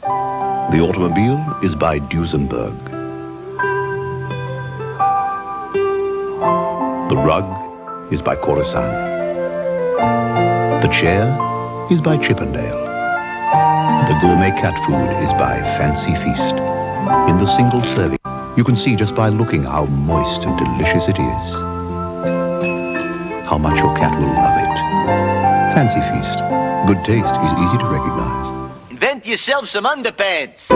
The automobile is by Duesenberg. The rug is by Coruscant. The chair is by Chippendale. The gourmet cat food is by Fancy Feast. In the single serving, you can see just by looking how moist and delicious it is. How much your cat will love it. Fancy Feast. Good taste is easy to recognize. Invent yourself some underpants.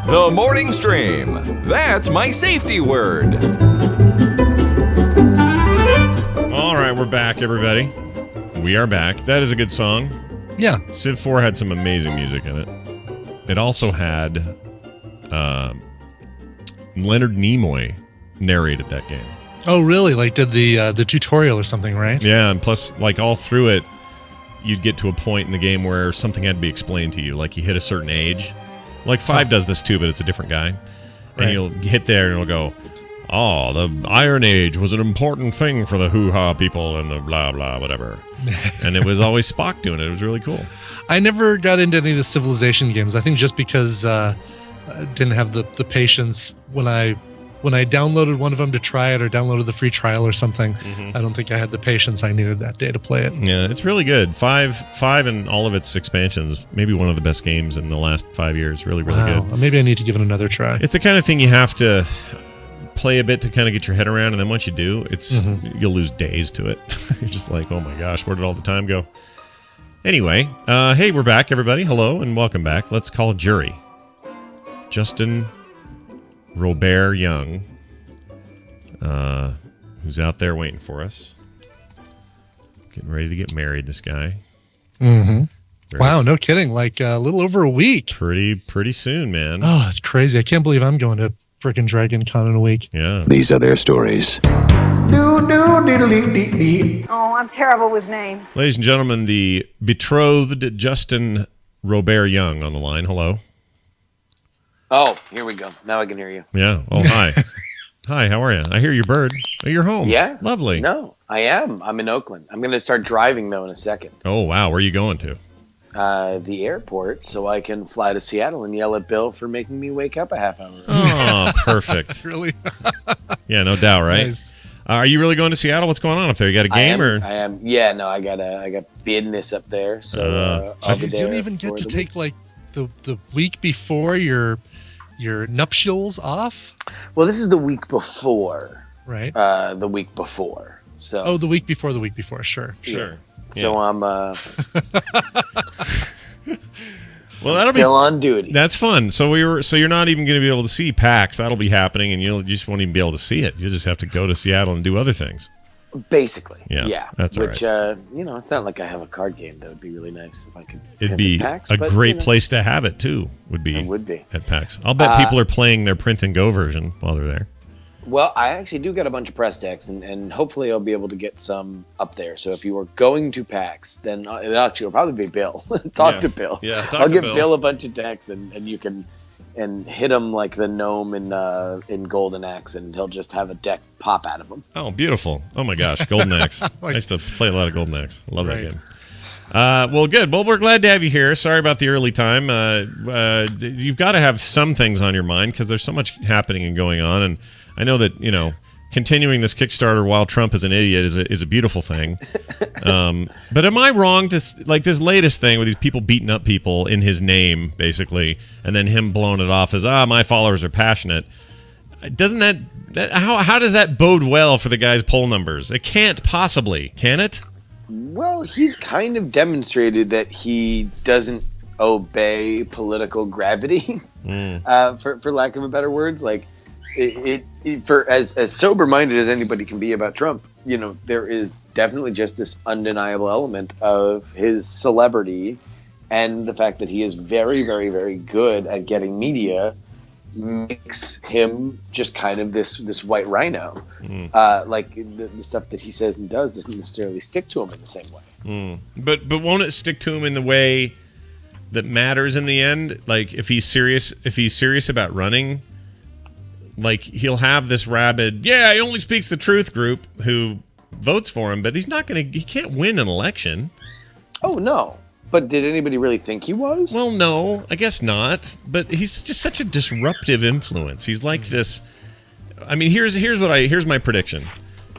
The morning stream. That's my safety word. All right, we're back, everybody. We are back. That is a good song. Yeah. Civ 4 had some amazing music in it. It also had Leonard Nimoy narrated that game. Oh, really? Like did the tutorial or something, right? Yeah, and plus, like all through it, you'd get to a point in the game where something had to be explained to you. Like you hit a certain age. Like 5 does this too, but it's a different guy. And you'll hit there and it'll go, oh, the Iron Age was an important thing for the hoo-ha people and the blah, blah, whatever. And it was always Spock doing it. It was really cool. I never got into any of the Civilization games. I think just because I didn't have the patience when I downloaded one of them to try it or downloaded the free trial or something. I don't think I had the patience I needed that day to play it. Yeah, it's really good. Five and all of its expansions, maybe one of the best games in the last 5 years. Really, really good. Well, maybe I need to give it another try. It's the kind of thing you have to play a bit to kind of get your head around, and then once you do, it's you'll lose days to it. You're just like, oh my gosh, where did all the time go? Anyway, hey, we're back, everybody. Hello, and welcome back. Let's call a jury. Justin Robert Young, who's out there waiting for us. Getting ready to get married, this guy. Wow, no kidding. Like a little over a week. Pretty soon, man. Oh, it's crazy. I can't believe I'm going to frickin' Dragon Con in a week. Yeah. These are their stories. Oh, I'm terrible with names. Ladies and gentlemen, the betrothed Justin Robert Young on the line. Hello. Oh, here we go. Now I can hear you. Yeah. Oh, hi. Hi, how are you? I hear your bird. Oh, you're home. Yeah. Lovely. No, I am. I'm in Oakland. I'm going to start driving, though, in a second. Oh, wow. Where are you going to? The airport, so I can fly to Seattle and yell at Bill for making me wake up a half hour early. Oh, perfect. Really? Yeah, no doubt, right? Nice. Are you really going to Seattle? What's going on up there? You got a game I am. Yeah, no, I got business up there, so I'll be there. You don't even get to take like the week before your nuptials off? Well, this is the week before. Right. The week before. So. Oh, the week before. Sure. Yeah. So I'm well, I'm still on duty. That's fun. So you're not even going to be able to see PAX. That'll be happening, and you just won't even be able to see it. You'll just have to go to Seattle and do other things. Basically. Yeah. That's all right. Which it's not like I have a card game. That would be really nice if I could. It'd be PAX, a great place to have it too. Would be at PAX. I'll bet people are playing their print and go version while they're there. Well, I actually do get a bunch of press decks, and hopefully I'll be able to get some up there. So if you are going to PAX, then it actually will probably be Bill. Talk to Bill. Yeah, I'll give Bill a bunch of decks, and you can hit him like the gnome in Golden Axe, and he'll just have a deck pop out of him. Oh, beautiful. Oh my gosh, Golden Axe. I used to play a lot of Golden Axe. I love that game. Well, good. Well, we're glad to have you here. Sorry about the early time. You've got to have some things on your mind because there's so much happening and going on, and I know that, continuing this Kickstarter while Trump is an idiot is a beautiful thing. But am I wrong to, like, this latest thing with these people beating up people in his name, basically, and then him blowing it off as, my followers are passionate. Doesn't that how does that bode well for the guy's poll numbers? It can't possibly, can it? Well, he's kind of demonstrated that he doesn't obey political gravity, for lack of a better words. Like, for as sober-minded as anybody can be about Trump, there is definitely just this undeniable element of his celebrity and the fact that he is very, very, very good at getting media makes him just kind of this white rhino. Like the stuff that he says and does doesn't necessarily stick to him in the same way. But won't it stick to him in the way that matters in the end? Like if he's serious about running, like he'll have this rabid, he only speaks the truth group who votes for him, but he's not going to. He can't win an election. Oh no! But did anybody really think he was? Well, no, I guess not. But he's just such a disruptive influence. He's like this. I mean, here's my prediction.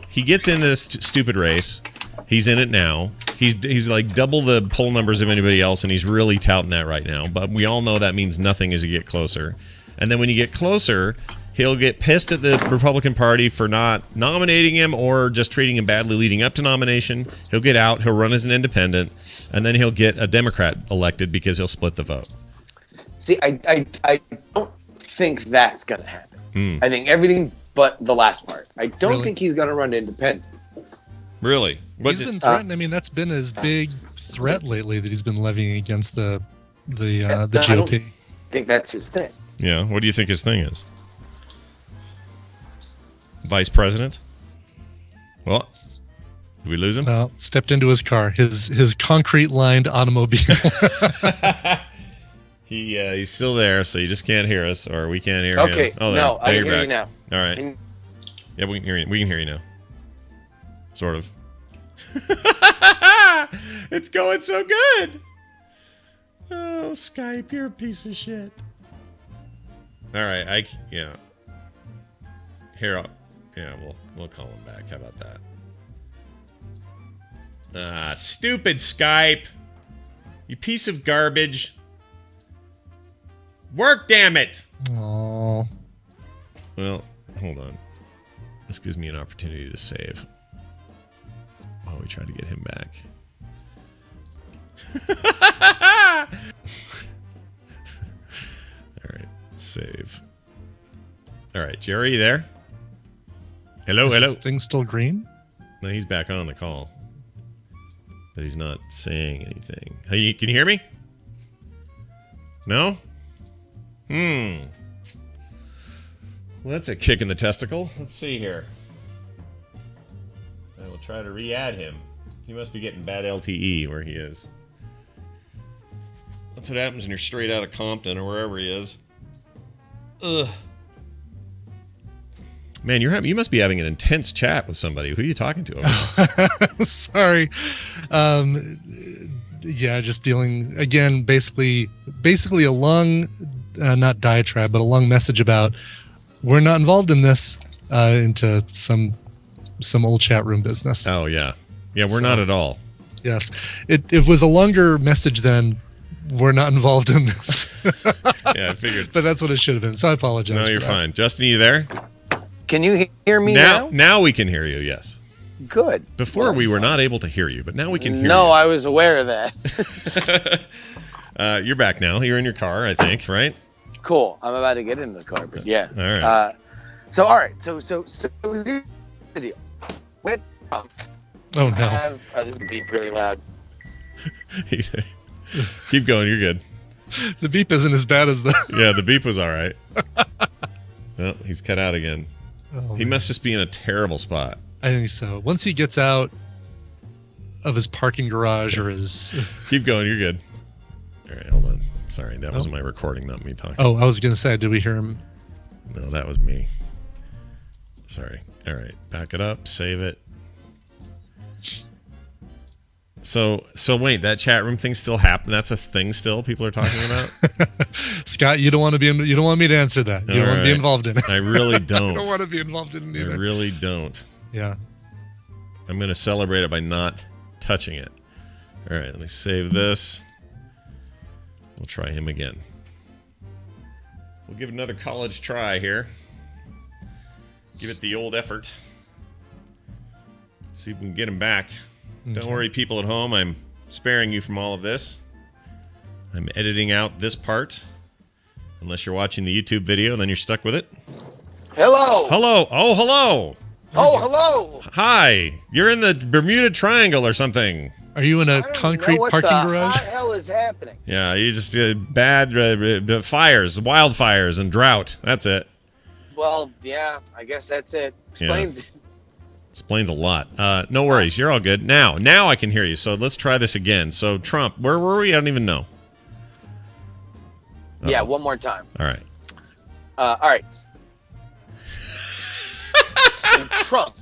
He gets in this stupid race. He's in it now. He's like double the poll numbers of anybody else, and he's really touting that right now. But we all know that means nothing as you get closer. And then when you get closer, he'll get pissed at the Republican Party for not nominating him or just treating him badly leading up to nomination. He'll get out. He'll run as an independent, and then he'll get a Democrat elected because he'll split the vote. See, I don't think that's going to happen. I think everything but the last part. I don't think he's going to run independent. Really? He's been threatened. I mean, that's been his big threat lately that he's been levying against the GOP. I don't think that's his thing. Yeah. What do you think his thing is? Vice president? Well, did we lose him? No, stepped into his car. His concrete lined automobile. He's still there, so you just can't hear us, or we can't hear him. Okay. Oh, no, I you're can hear back. you now. All right. Yeah, we can hear you. We can hear you now. Sort of. It's going so good. Oh, Skype, you're a piece of shit. All right, yeah. Here, we'll call him back. How about that? Stupid Skype. You piece of garbage. Work, damn it. Oh. Well, hold on. This gives me an opportunity to save. While we try to get him back. All right, save. All right, Jerry, you there? Hello. Is this thing still green? No, he's back on the call, but he's not saying anything. Hey, can you hear me? No? Well, that's a kick in the testicle. Let's see here. I will try to re-add him. He must be getting bad LTE where he is. That's what happens when you're straight out of Compton or wherever he is. Ugh. Man, you must be having an intense chat with somebody. Who are you talking to over there? Sorry. Yeah, just dealing again. Basically a long, not diatribe, but a long message about we're not involved in this. Into some old chat room business. Oh yeah, we're not at all. Yes, it was a longer message than we're not involved in this. Yeah, I figured. But that's what it should have been. So I apologize. No, you're fine. Justin, you there? Can you hear me now? Now we can hear you. Yes. Good. Before we were not able to hear you, but now we can hear you. No, I was aware of that. You're back now. You're in your car, I think, right? Cool. I'm about to get in the car, but yeah. All right. All right. So here's the deal. With Oh no. this is gonna be really loud. Keep going. You're good. The beep isn't as bad as the. Yeah, the beep was all right. Well, he's cut out again. Oh, he must just be in a terrible spot. I think so. Once he gets out of his parking garage or his. Keep going. You're good. All right, hold on. Sorry, that was my recording, not me talking. Oh, I was gonna say, did we hear him? No, that was me. Sorry. All right, back it up. Save it. So wait, that chat room thing still happened? That's a thing still people are talking about? Scott, you don't want me to answer that. You don't want to be involved in it. I really don't. I don't want to be involved in it either. I really don't. Yeah. I'm going to celebrate it by not touching it. All right, let me save this. We'll try him again. We'll give it another college try here. Give it the old effort. See if we can get him back. Don't worry, people at home. I'm sparing you from all of this. I'm editing out this part. Unless you're watching the YouTube video, then you're stuck with it. Hello. Hello. Oh, hello. Oh, hello. Hi. You're in the Bermuda Triangle or something. Are you in a concrete parking garage? What the hell is happening? Yeah, you just bad fires, wildfires, and drought. That's it. Well, yeah, I guess that's it. Explains it. Explains a lot. No worries. You're all good. Now I can hear you. So let's try this again. So Trump, where were we? I don't even know. Yeah, one more time. All right. All right. So Trump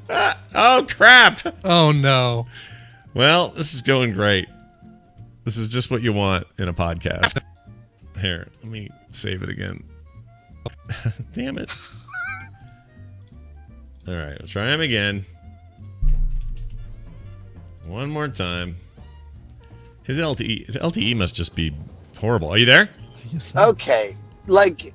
Oh, crap. Oh, no. Well, this is going great. This is just what you want in a podcast. Here, let me save it again. Damn it. All right, I'll try him again. One more time. His LTE must just be horrible. Are you there? Okay, like,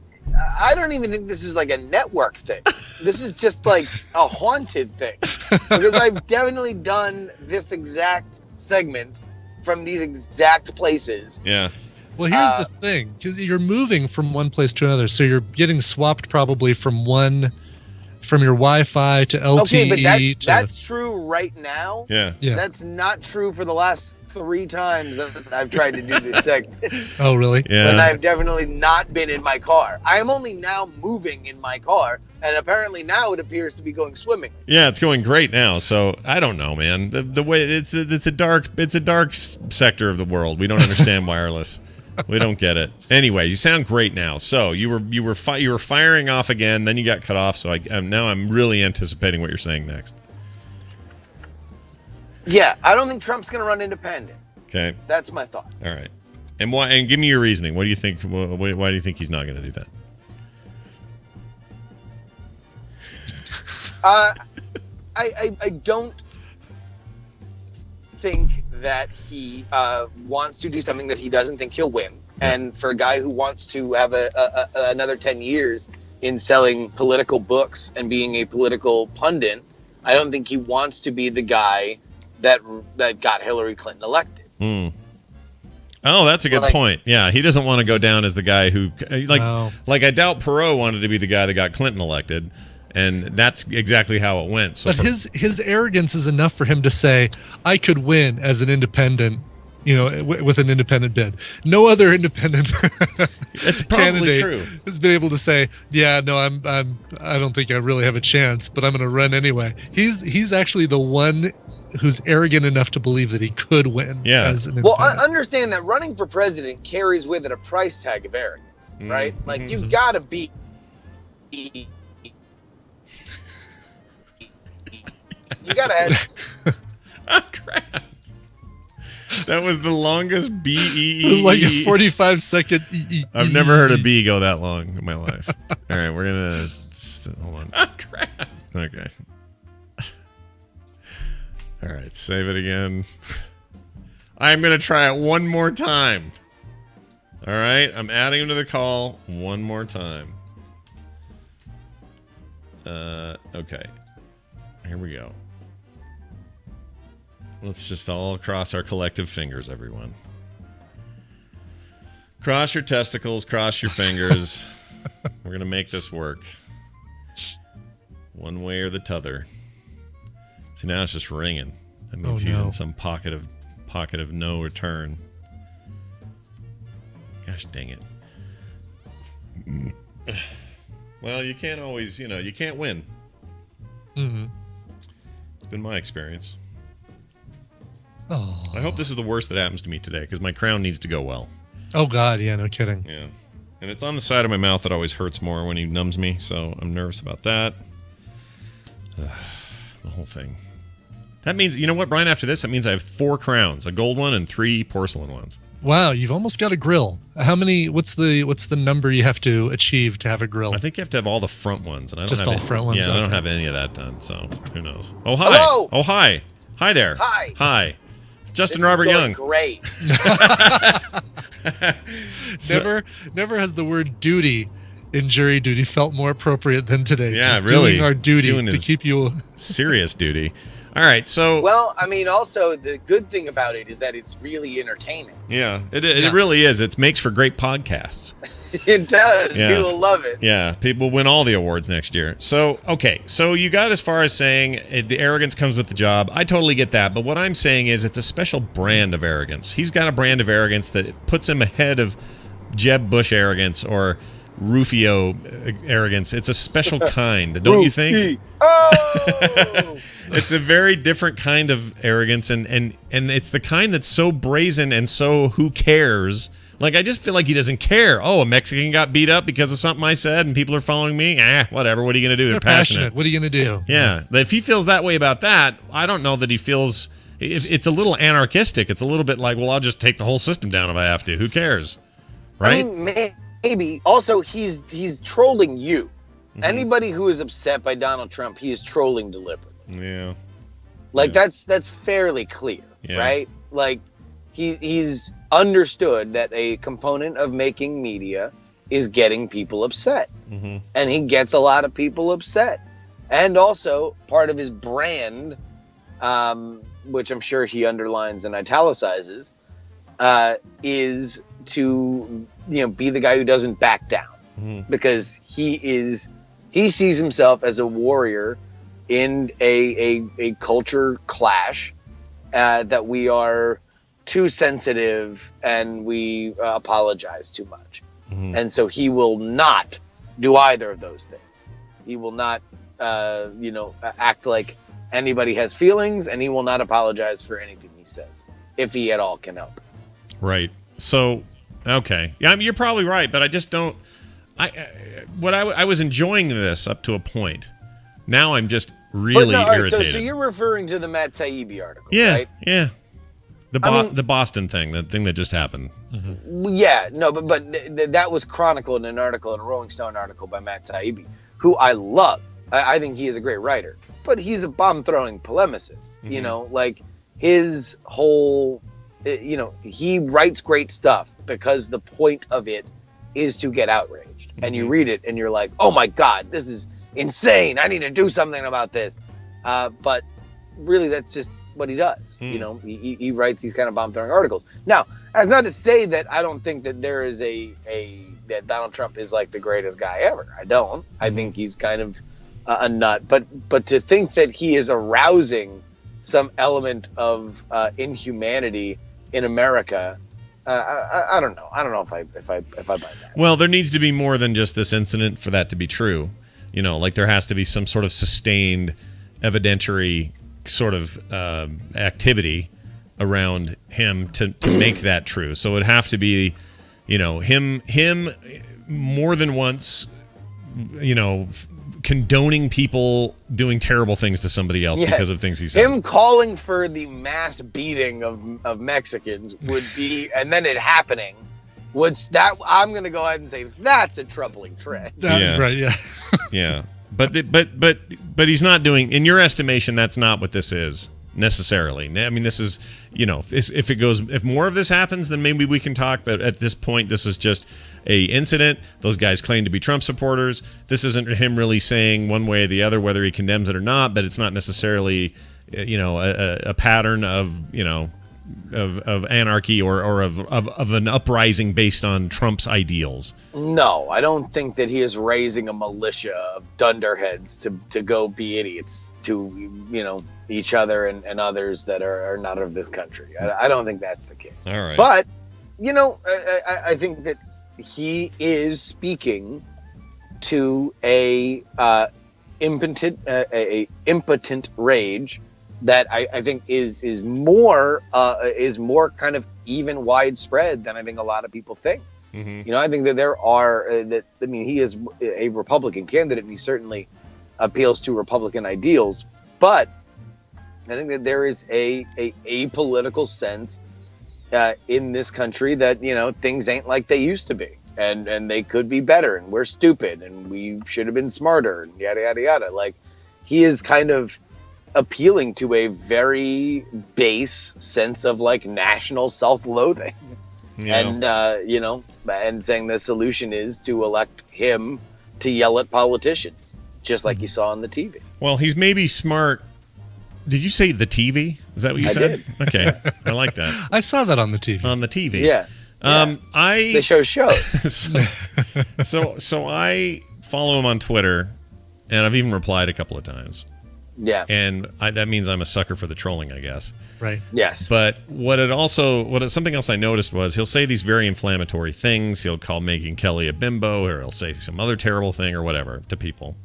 I don't even think this is like a network thing. This is just like a haunted thing. Because I've definitely done this exact segment from these exact places. Yeah. Well, here's the thing, because you're moving from one place to another, so you're getting swapped probably from your Wi-Fi to LTE. Okay, but that's true right now. Yeah. That's not true for the last 3 times that I've tried to do this segment. Oh, really? Yeah. And I've definitely not been in my car. I am only now moving in my car, and apparently now it appears to be going swimming. Yeah, it's going great now. So I don't know, man. The way it's a dark sector of the world. We don't understand wireless. We don't get it. Anyway, you sound great now. So you were firing off again, then you got cut off. So now I'm really anticipating what you're saying next. Yeah, I don't think Trump's going to run independent. Okay. That's my thought. All right. And why? And give me your reasoning. What do you think? Why do you think he's not going to do that? I don't think that he wants to do something that he doesn't think he'll win. Yeah. And for a guy who wants to have another 10 years in selling political books and being a political pundit, I don't think he wants to be the guy that got Hillary Clinton elected. Oh, that's a good point. Yeah, he doesn't want to go down as the guy who, like I doubt Perot wanted to be the guy that got Clinton elected, and that's exactly how it went. So but his arrogance is enough for him to say, "I could win as an independent." With an independent bid. No other independent it's probably true. Has been able to say, "Yeah, no, I don't think I really have a chance, but I'm going to run anyway." He's actually the one who's arrogant enough to believe that he could win. Yeah. As an Well, independent. I understand that running for president carries with it a price tag of arrogance, right? Like you've got to be. You got to have. Oh, crap. That was the longest B-E-E. It was like a 45-second. I've never heard a bee go that long in my life. All right, we're going to... Hold on. Oh, crap. Okay. All right, save it again. I'm going to try it one more time. All right, I'm adding him to the call one more time. Okay. Here we go. Let's just all cross our collective fingers, everyone. Cross your testicles, cross your fingers. We're going to make this work. One way or the t'other. See, now it's just ringing. That means he's in some pocket of no return. Gosh dang it. Well, you can't always, you can't win. Mm-hmm. It's been my experience. Oh. I hope this is the worst that happens to me today, because my crown needs to go well. Oh, God, yeah, no kidding. Yeah. And it's on the side of my mouth that always hurts more when he numbs me, so I'm nervous about that. The whole thing. That means, you know what, Brian, after this, that means I have 4 crowns, a gold one and 3 porcelain ones. Wow, you've almost got a grill. How many, what's the number you have to achieve to have a grill? I think you have to have all the front ones. And I don't Just have all front ones? Yeah, I don't Okay. have any of that done, so who knows. Oh, hi. Hello! Oh, hi. Hi there. Hi. Hi. It's Justin This is Robert going Young. Great. Never has the word duty in jury duty felt more appropriate than today. Yeah, Just really. doing our duty Doing to his- keep you. Serious duty. All right, so... Well, I mean, also the good thing about it is that it's really entertaining. Yeah, it really is. It makes for great podcasts. It does. Yeah. People love it. Yeah, people win all the awards next year. So, okay, so you got as far as saying the arrogance comes with the job. I totally get that, but what I'm saying is it's a special brand of arrogance. He's got a brand of arrogance that puts him ahead of Jeb Bush arrogance or Rufio arrogance. It's a special kind, don't you think? Oh! It's a very different kind of arrogance, and it's the kind that's so brazen and so who cares. Like, I just feel like he doesn't care. Oh, a Mexican got beat up because of something I said and people are following me? Whatever. What are you going to do? They're passionate. What are you going to do? Yeah. If he feels that way about that, I don't know that he feels... It's a little anarchistic. It's a little bit like, well, I'll just take the whole system down if I have to. Who cares? Right? I mean, maybe. Also, he's trolling you. Mm-hmm. Anybody who is upset by Donald Trump, he is trolling deliberately. Yeah. Like, that's fairly clear, right? Like, he's understood that a component of making media is getting people upset. Mm-hmm. And he gets a lot of people upset. And also, part of his brand, which I'm sure he underlines and italicizes, is to be the guy who doesn't back down. Mm-hmm. Because he sees himself as a warrior in a culture clash that we are too sensitive and we apologize too much. Mm-hmm. And so he will not do either of those things. He will not, act like anybody has feelings, and he will not apologize for anything he says, if he at all can help. Right. So, okay. Yeah, I mean, you're probably right, but I just don't... I was enjoying this up to a point. Now I'm just really irritated. So you're referring to the Matt Taibbi article, yeah, right? Yeah. The Boston thing, the thing that just happened. Mm-hmm. Yeah, no, but that was chronicled in an article, in a Rolling Stone article by Matt Taibbi, who I love. I think he is a great writer, but he's a bomb-throwing polemicist. Mm-hmm. Like his whole, he writes great stuff because the point of it is to get outraged. Mm-hmm. And you read it and you're like, oh my God, this is insane. I need to do something about this. But really, that's just what he does. He writes these kind of bomb-throwing articles. Now, that's not to say that I don't think that there is that Donald Trump is like the greatest guy ever. I don't. I think he's kind of a nut. But to think that he is arousing some element of inhumanity in America, I don't know. I don't know if I buy that. Well, there needs to be more than just this incident for that to be true. Like there has to be some sort of sustained evidentiary sort of activity around him to make that true. So it'd have to be, him more than once, condoning people doing terrible things to somebody else because of things he says. Him calling for the mass beating of Mexicans would be, and then it happening, I'm going to go ahead and say that's a troubling trend. Right, yeah. Yeah. But he's not doing, in your estimation, that's not what this is necessarily. I mean, this is, if more of this happens, then maybe we can talk. But at this point, this is just a incident. Those guys claim to be Trump supporters. This isn't him really saying one way or the other whether he condemns it or not. But it's not necessarily, a pattern of, of anarchy or of an uprising based on Trump's ideals. No, I don't think that he is raising a militia of dunderheads to go be idiots to, each other and others that are not of this country. I don't think that's the case. All right. But, I think that he is speaking to a impotent rage that I think is more kind of even widespread than I think a lot of people think. Mm-hmm. I think that there are he is a Republican candidate and he certainly appeals to Republican ideals, but I think that there is a apolitical sense in this country that things ain't like they used to be, and they could be better, and we're stupid, and we should have been smarter, and yada yada yada. Like he is kind of appealing to a very base sense of like national self-loathing, and and saying the solution is to elect him to yell at politicians, just like you saw on the TV. Well, he's maybe smart. Did you say the TV? Is that what you said? Did. Okay, I like that. I saw that on the TV. On the TV, yeah. They show shows. so I follow him on Twitter, and I've even replied a couple of times. Yeah, and that means I'm a sucker for the trolling, I guess. Right. Yes. But something else I noticed was he'll say these very inflammatory things. He'll call Megyn Kelly a bimbo, or he'll say some other terrible thing or whatever to people.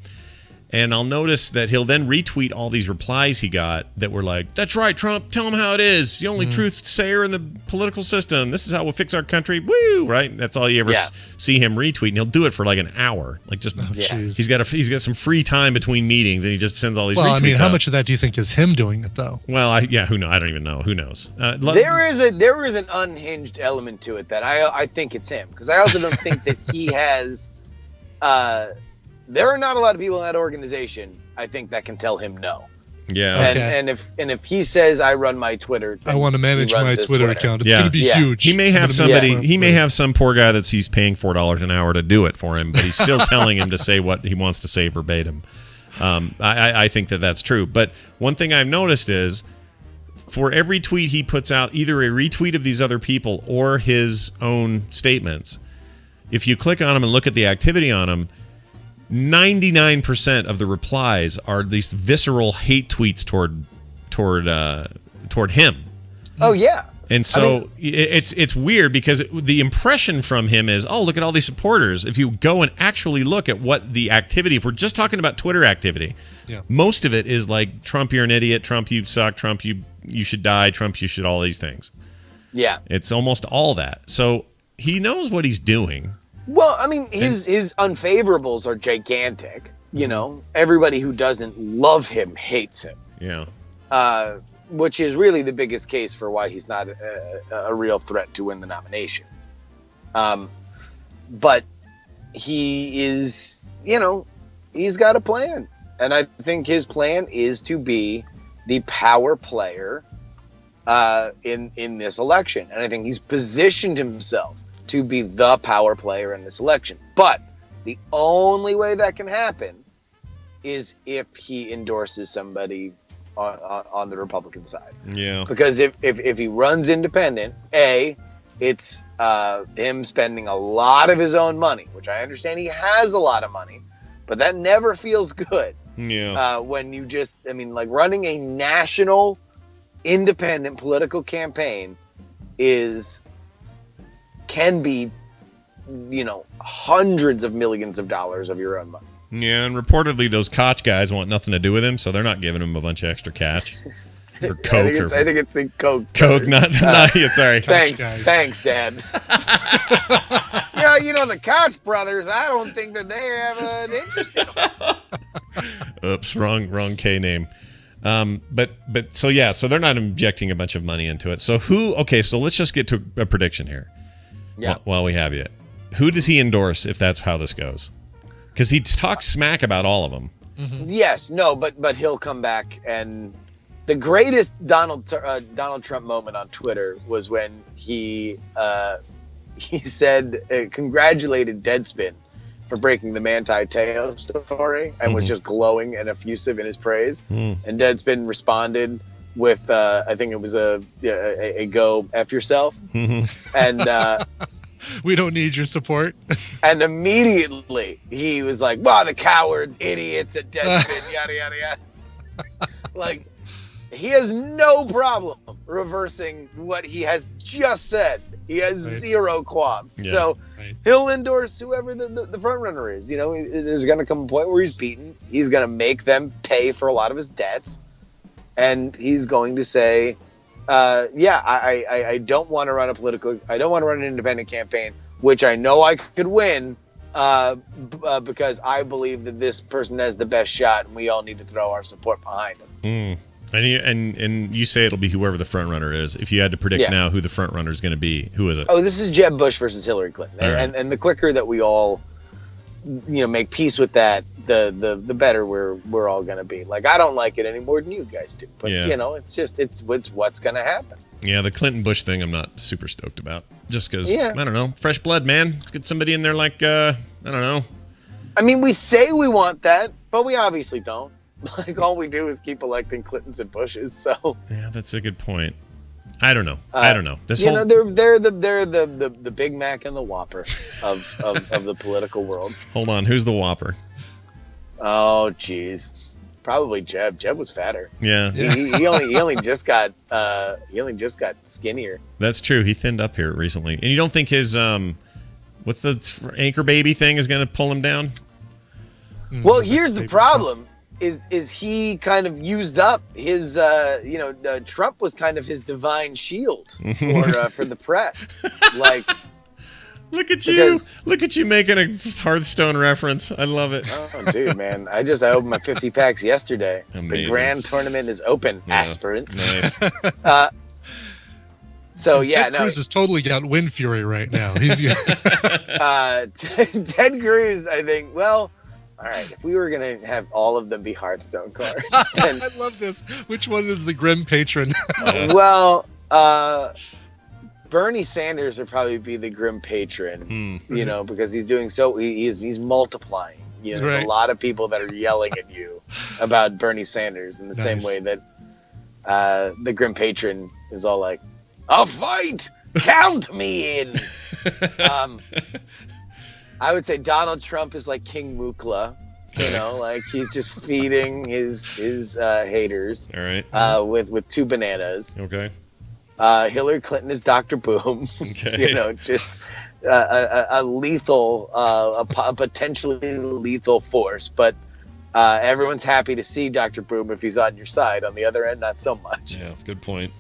And I'll notice that he'll then retweet all these replies he got that were like, "That's right, Trump. Tell him how it is. The only truth sayer in the political system. This is how we'll fix our country." Woo! Right? That's all you ever see him retweet, and he'll do it for like an hour. Like just he's got some free time between meetings, and he just sends all these. Well, retweets I mean, how out. much of that do you think is him doing it though? Well, who knows? I don't even know. Who knows? There is an unhinged element to it that I think it's him, because I also don't think that he has. There are not a lot of people in that organization, I think, that can tell him no. Yeah. And if he says, "I run my Twitter," I want to manage my Twitter account. It's going to be huge. He may have somebody. He may have some poor guy that he's paying $4 an hour to do it for him, but he's still telling him to say what he wants to say verbatim. I think that's true. But one thing I've noticed is, for every tweet he puts out, either a retweet of these other people or his own statements, if you click on them and look at the activity on them, 99% of the replies are these visceral hate tweets toward him. Oh yeah. And so it's weird, because the impression from him is, oh, look at all these supporters. If you go and actually look at what the activity, if we're just talking about Twitter activity, most of it is like, Trump, you're an idiot. Trump, you suck. Trump, you should die. Trump, you should all these things. Yeah. It's almost all that. So he knows what he's doing. Well, I mean, his unfavorables are gigantic. You know, everybody who doesn't love him hates him. Yeah. Which is really the biggest case for why he's not a real threat to win the nomination. But he is, he's got a plan. And I think his plan is to be the power player in this election. And I think he's positioned himself to be the power player in this election. But the only way that can happen is if he endorses somebody on the Republican side. Yeah. Because if he runs independent, it's him spending a lot of his own money, which I understand he has a lot of money, but that never feels good. Yeah. When you running a national independent political campaign can be, hundreds of millions of dollars of your own money. Yeah, and reportedly those Koch guys want nothing to do with him, so they're not giving him a bunch of extra cash. Or Coke. I think it's the Coke. Coke, not yeah, sorry. Thanks, Dad. The Koch brothers, I don't think that they have an interest in them. Oops, wrong K name. So they're not injecting a bunch of money into it. So so let's just get to a prediction here. Yeah. While we have you. Who does he endorse if that's how this goes? Because he talks smack about all of them. Mm-hmm. Yes, no, but he'll come back, and the greatest Donald Trump moment on Twitter was when he said congratulated Deadspin for breaking the Manti Te'o story and was just glowing and effusive in his praise. And Deadspin responded with I think it was a go F yourself. And we don't need your support. And immediately he was like, "Wow, the cowards, idiots, and Deadspin, yada yada yada." Like, he has no problem reversing what he has just said. He has zero qualms. Yeah, so he'll endorse whoever the front runner is. There's going to come a point where he's beaten. He's going to make them pay for a lot of his debts, and he's going to say, I don't want to run I don't want to run an independent campaign, which I know I could win, because I believe that this person has the best shot, and we all need to throw our support behind him. And you say it'll be whoever the front runner is. If you had to predict now who the front runner is going to be, who is it? Oh, this is Jeb Bush versus Hillary Clinton, and the quicker that we all, make peace with that, the better we're all going to be. Like, I don't like it any more than you guys do, but it's what's going to happen. Yeah, the Clinton Bush thing, I'm not super stoked about, just because I don't know, fresh blood, man. Let's get somebody in there like I don't know. I mean, we say we want that, but we obviously don't. Like, all we do is keep electing Clintons and Bushes. So yeah, that's a good point. I don't know. This they're the Big Mac and the Whopper of the political world. Hold on, who's the Whopper? Oh, geez, probably Jeb. Jeb was fatter. Yeah, he only just got skinnier. That's true. He thinned up here recently, and you don't think his what's the anchor baby thing is going to pull him down? Well, He's like here's the Davis problem: is he kind of used up his? Trump was kind of his divine shield for the press. Like, Look at you! Look at you making a Hearthstone reference. I love it. Oh, dude, man! I opened my 50 packs yesterday. Amazing. The grand tournament is open, aspirants. Nice. So And yeah, Ted Cruz has totally got wind fury right now. He's Ted Cruz. I think. Well, all right. If we were gonna have all of them be Hearthstone cards, then, I love this. Which one is the grim patron? well, Bernie Sanders would probably be the grim patron. You know, because he's doing he's multiplying. You know, there's a lot of people that are yelling at you about Bernie Sanders in the same way that the grim patron is all like, "A fight, count me in." I would say Donald Trump is like King Mukla, you know, like he's just feeding his haters. All right. With 2 bananas. Okay. Hillary Clinton is Dr. Boom. Okay. You know, just a lethal, a potentially lethal force. But everyone's happy to see Dr. Boom if he's on your side. On the other end, not so much. Yeah, good point.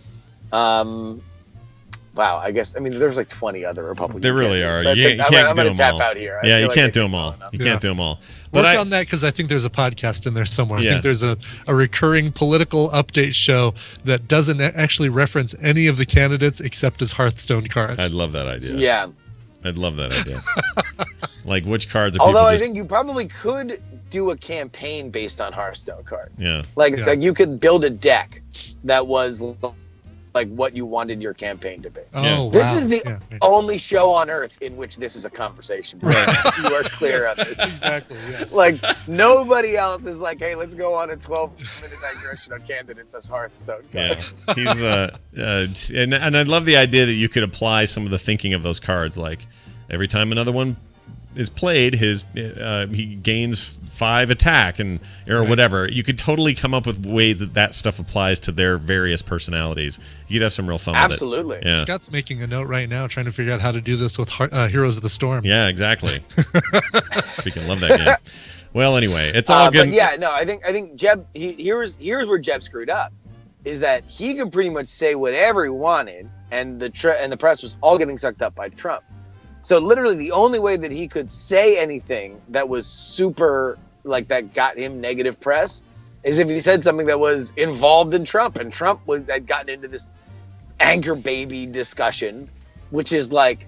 Wow, I guess, there's like 20 other Republicans. There really are. So you can't do them all. I'm going to tap out here. Yeah, you can't do them all. You can't do them all. But Work on that, because I think there's a podcast in there somewhere. I think there's a recurring political update show that doesn't actually reference any of the candidates except as Hearthstone cards. I'd love that idea. Yeah. I'd love that idea. Like, which cards are Although people I think you probably could do a campaign based on Hearthstone cards. Yeah. Like you could build a deck that was like what you wanted your campaign to be. Oh, wow. This is the only show on earth in which this is a conversation. Right. You are clear on this. Exactly, yes. Like, nobody else is like, hey, let's go on a 12-minute digression on candidates as Hearthstone cards. Yeah. He's and I love the idea that you could apply some of the thinking of those cards. Like, every time another one is played, he gains 5 attack or whatever. You could totally come up with ways that stuff applies to their various personalities. You could have some real fun with it. Absolutely. Yeah. Scott's making a note right now, trying to figure out how to do this with Heroes of the Storm. Yeah, exactly. Freaking love that game. Well, anyway, it's all good. But yeah, no, I think Jeb. Here's where Jeb screwed up, is that he could pretty much say whatever he wanted, and the press was all getting sucked up by Trump. So literally the only way that he could say anything that was super, like, that got him negative press is if he said something that was involved in Trump, and Trump had gotten into this anchor baby discussion, which is like,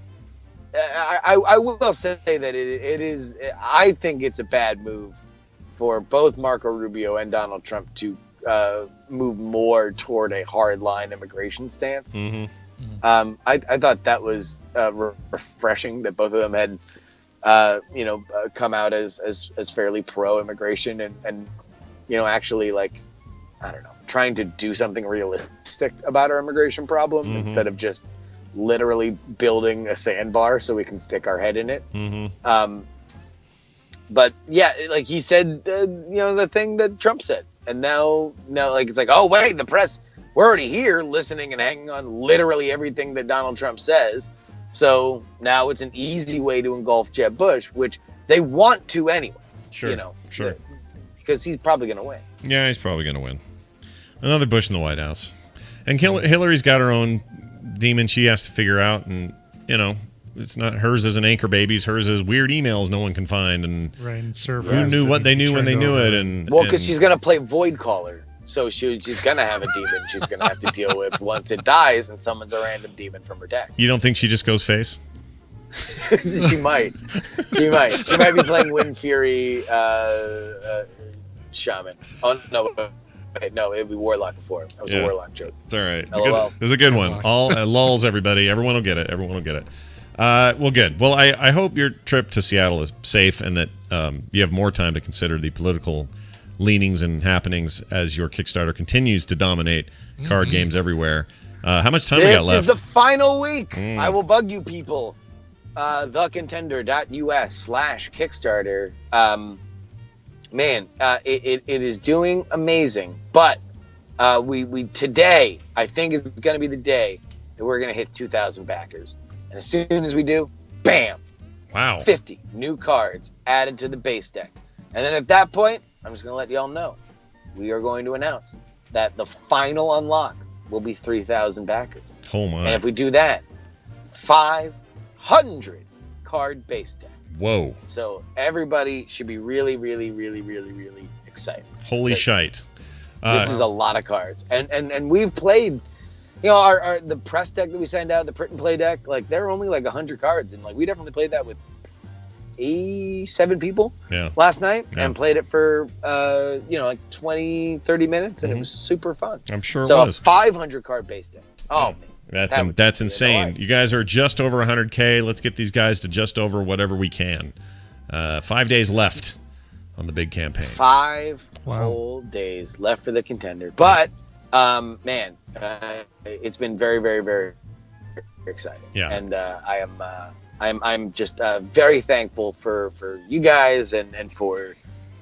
I will say that it is, I think it's a bad move for both Marco Rubio and Donald Trump to move more toward a hardline immigration stance. Mm-hmm. I thought that was refreshing that both of them had, come out as fairly pro-immigration and actually, like, I don't know, trying to do something realistic about our immigration problem instead of just literally building a sandbar so we can stick our head in it. Mm-hmm. But yeah, like he said, the thing that Trump said, and now like it's like, oh wait, the press. We're already here listening and hanging on literally everything that Donald Trump says. So now it's an easy way to engulf Jeb Bush, which they want to anyway. Sure. Sure. Because he's probably going to win. Yeah, he's probably going to win. Another Bush in the White House. And Hillary's got her own demon she has to figure out. And, it's not hers as an anchor baby's, hers as weird emails no one can find. And who knew what they knew when they knew it. Well, because she's going to play Void Caller. So she's going to have a demon she's going to have to deal with once it dies and summons a random demon from her deck. You don't think she just goes face? She might. She might be playing Wind Fury Shaman. Oh, no. Wait, no, it would be Warlock before. That was a Warlock joke. It's all right. It was a good one. All lulls, everybody. Everyone will get it. Well, good. Well, I hope your trip to Seattle is safe and that you have more time to consider the political leanings and happenings as your Kickstarter continues to dominate card games everywhere. How much time we got left? This is the final week. I will bug you people. thecontender.us/Kickstarter. It is doing amazing. But we today, I think, is going to be the day that we're going to hit 2,000 backers. And as soon as we do, bam! Wow. 50 new cards added to the base deck. And then at that point, I'm just going to let y'all know. We are going to announce that the final unlock will be 3,000 backers. Oh my. And if we do that, 500 card base deck. Whoa. So everybody should be really, really, really, really, really excited. Holy shite. This is a lot of cards. And we've played, our the press deck that we send out, the print and play deck, like there are only like 100 cards. And like we definitely played that with 7 people last night and played it for, like 20, 30 minutes. And it was super fun. I'm sure it was. So a 500 card base deck. Oh, man. That's insane. You guys are just over 100K. Let's get these guys to just over whatever we can. 5 days left on the big campaign. 5 whole days left for the contender. But, it's been very, very, very exciting. Yeah. And I'm just very thankful for you guys and for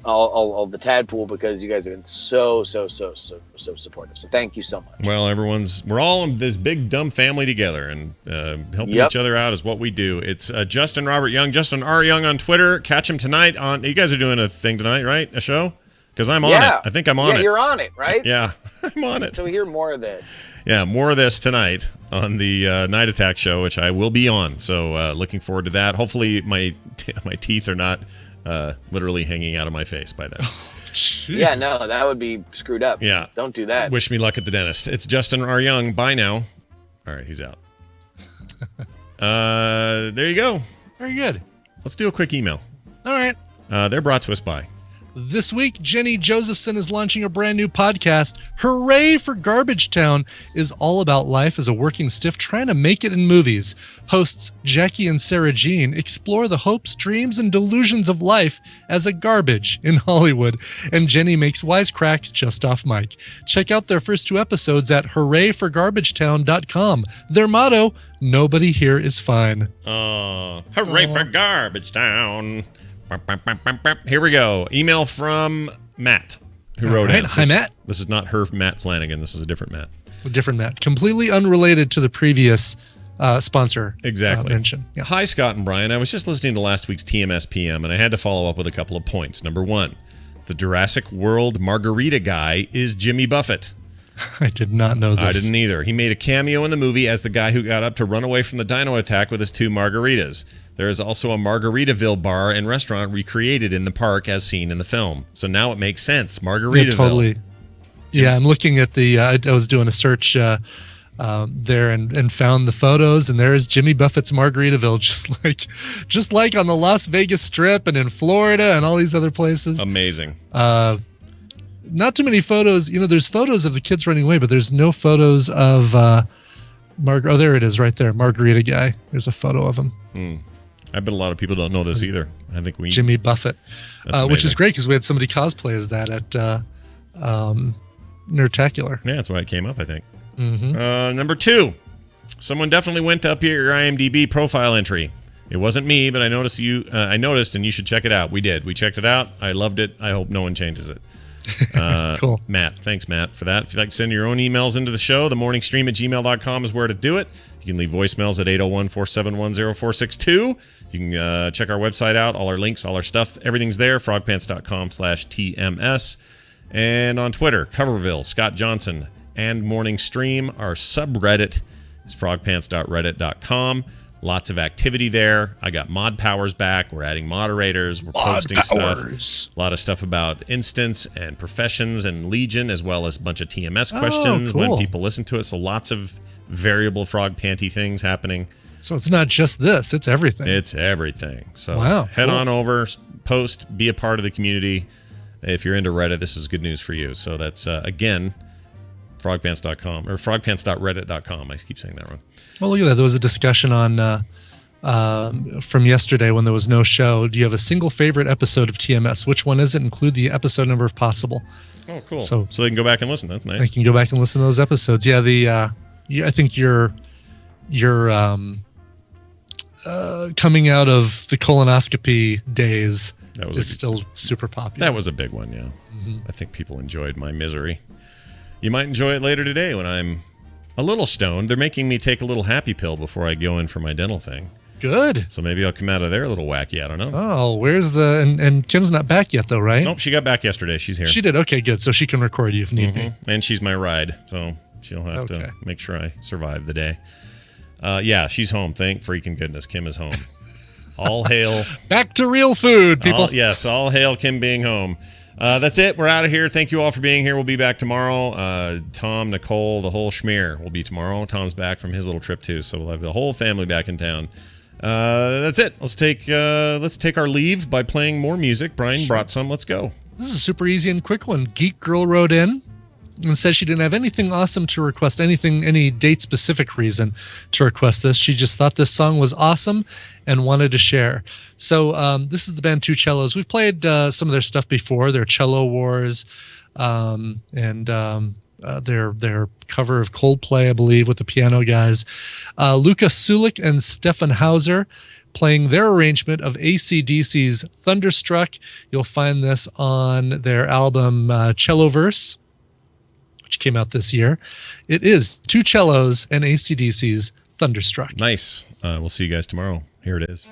all the Tadpool, because you guys have been so supportive. So thank you so much. Well, we're all in this big dumb family together, and helping each other out is what we do. It's Justin Robert Young, Justin R. Young on Twitter. Catch him tonight you guys are doing a thing tonight, right? A show? Because I'm on it. I think I'm on it. Yeah, you're on it, right? Yeah, I'm on it. So we hear more of this. Yeah, more of this tonight on the Night Attack show, which I will be on. So looking forward to that. Hopefully my teeth are not literally hanging out of my face by then. Yeah, no, that would be screwed up. Yeah. Don't do that. Wish me luck at the dentist. It's Justin R. Young. Bye now. All right, he's out. There you go. Very good. Let's do a quick email. All right. They're brought to us by... This week, Jenny Josephson is launching a brand new podcast. Hooray for Garbage Town is all about life as a working stiff trying to make it in movies. Hosts Jackie and Sarah Jean explore the hopes, dreams, and delusions of life as a garbage in Hollywood, and Jenny makes wisecracks just off mic. Check out their first 2 episodes at hoorayforgarbagetown.com. Their motto, nobody here is fine. Hooray for Garbage Town. Here we go. Email from Matt, who wrote in. Hi, Matt. This is not her Matt Flanagan. This is a different Matt. A different Matt. Completely unrelated to the previous sponsor mention. Yeah. Hi, Scott and Brian. I was just listening to last week's TMS PM, and I had to follow up with a couple of points. Number 1, the Jurassic World margarita guy is Jimmy Buffett. I did not know this. I didn't either. He made a cameo in the movie as the guy who got up to run away from the dino attack with his 2 margaritas. There is also a Margaritaville bar and restaurant recreated in the park as seen in the film. So now it makes sense. Margaritaville. Yeah, totally. Yeah, I'm looking at the... I was doing a search there and found the photos, and there is Jimmy Buffett's Margaritaville, just like on the Las Vegas Strip and in Florida and all these other places. Amazing. Not too many photos. There's photos of the kids running away, but there's no photos of... oh, there it is right there. Margarita guy. There's a photo of him. I bet a lot of people don't know this either. I think Jimmy Buffett, which is great because we had somebody cosplay as that at Nerdtacular. Yeah, that's why it came up, I think. Number 2, someone definitely went up your IMDb profile entry. It wasn't me, but I noticed and you should check it out. We did. We checked it out. I loved it. I hope no one changes it. Cool. Matt, thanks, Matt, for that. If you'd like to send your own emails into the show, themorningstream@gmail.com is where to do it. You can leave voicemails at 801-471-0462. You can check our website out, all our links, all our stuff. Everything's there, frogpants.com/TMS. And on Twitter, Coverville, Scott Johnson, and Morning Stream. Our subreddit is frogpants.reddit.com. Lots of activity there. I got Mod Powers back. We're adding moderators. We're posting stuff. A lot of stuff about Instance and Professions and Legion, as well as a bunch of TMS questions when people listen to it. So lots of variable Frog Panty things happening. So it's not just this. It's everything. It's everything. So head on over, post, be a part of the community. If you're into Reddit, this is good news for you. So that's, again, frogpants.com or frogpants.reddit.com. I keep saying that wrong. Well, look at that. There was a discussion on from yesterday when there was no show. Do you have a single favorite episode of TMS? Which one is it? Include the episode number if possible. Oh, cool. So they can go back and listen. That's nice. They can go back and listen to those episodes. Yeah, I think your coming out of the colonoscopy days is still super popular. That was a big one, yeah. Mm-hmm. I think people enjoyed my misery. You might enjoy it later today when I'm a little stoned. They're making me take a little happy pill before I go in for my dental thing. Good. So maybe I'll come out of there a little wacky. I don't know. Oh, where's the and Kim's not back yet though, right? Nope, she got back yesterday. She's here. She did. Okay, good. So she can record you if need be. And she's my ride, so she'll have to make sure I survive the day. Yeah, she's home. Thank freaking goodness. Kim is home. All hail. Back to real food, people. Yes, all hail Kim being home. That's it. We're out of here. Thank you all for being here. We'll be back tomorrow. Tom, Nicole, the whole schmear will be tomorrow. Tom's back from his little trip too, so we'll have the whole family back in town. That's it. Let's take our leave by playing more music. Brian brought some. Let's go. This is a super easy and quick one. Geek Girl wrote in and said she didn't have anything awesome to request, any date-specific reason to request this. She just thought this song was awesome and wanted to share. So this is the band Two Cellos. We've played some of their stuff before, their Cello Wars, and their cover of Coldplay, I believe, with the piano guys. Luca Sulik and Stefan Hauser playing their arrangement of AC/DC's Thunderstruck. You'll find this on their album Celloverse, which came out this year. It is Two Cellos and AC/DC's Thunderstruck. Nice. We'll see you guys tomorrow. Here it is.